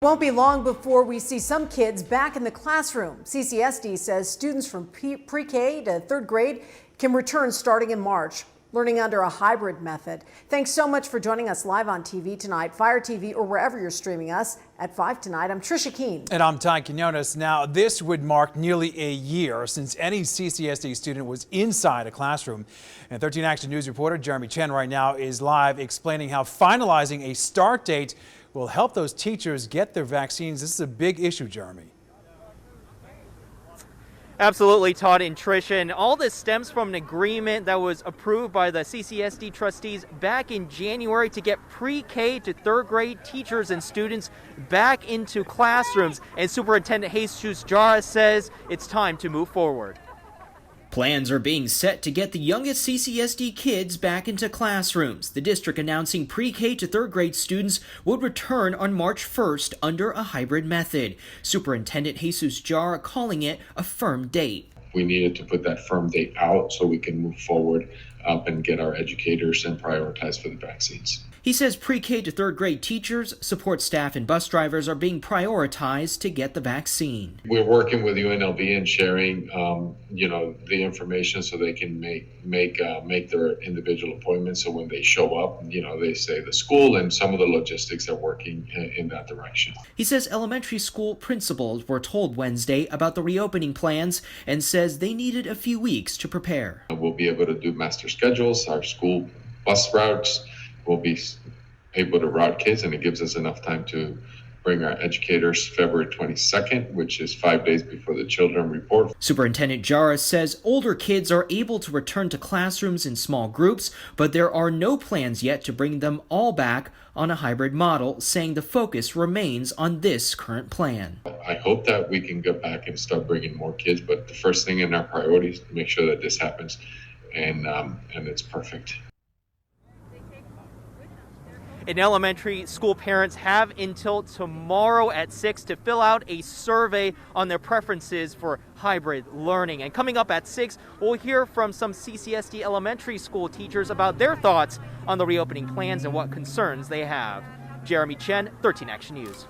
Won't be long before we see some kids back in the classroom. CCSD says students from pre-K to third grade can return starting in March, learning under a hybrid method. Thanks so much for joining us live on TV tonight, Fire TV, or wherever you're streaming us at 5 tonight. I'm Trisha Keene. And I'm Ty Quinones. Now, this would mark nearly a year since any CCSD student was inside a classroom. And 13 Action News reporter Jeremy Chen right now is live explaining how finalizing a start date will help those teachers get their vaccines. This is a big issue, Jeremy. Absolutely, Todd and Tricia, and all this stems from an agreement that was approved by the CCSD trustees back in January to get pre-K to third grade teachers and students back into classrooms. And Superintendent Jara says it's time to move forward. Plans are being set to get the youngest CCSD kids back into classrooms. The district announcing pre-K to third grade students would return on March 1st under a hybrid method. Superintendent Jara calling it a firm date. We needed to put that firm date out so we can move forward up and get our educators and prioritize for the vaccines. He says pre-K to third grade teachers, support staff, and bus drivers are being prioritized to get the vaccine. We're working with UNLV and sharing, the information so they can make their individual appointments. So when they show up, they say the school and some of the logistics are working in that direction. He says elementary school principals were told Wednesday about the reopening plans and says they needed a few weeks to prepare. We'll be able to do master schedules, our school bus routes. We'll be able to route kids, and it gives us enough time to bring our educators February 22nd, which is 5 days before the children report. Superintendent Jara says older kids are able to return to classrooms in small groups, but there are no plans yet to bring them all back on a hybrid model, saying the focus remains on this current plan. I hope that we can get back and start bringing more kids, but the first thing in our priority is to make sure that this happens, and it's perfect. And elementary school parents have until tomorrow at 6 to fill out a survey on their preferences for hybrid learning. And coming up at 6, we'll hear from some CCSD elementary school teachers about their thoughts on the reopening plans and what concerns they have. Jeremy Chen, 13 Action News.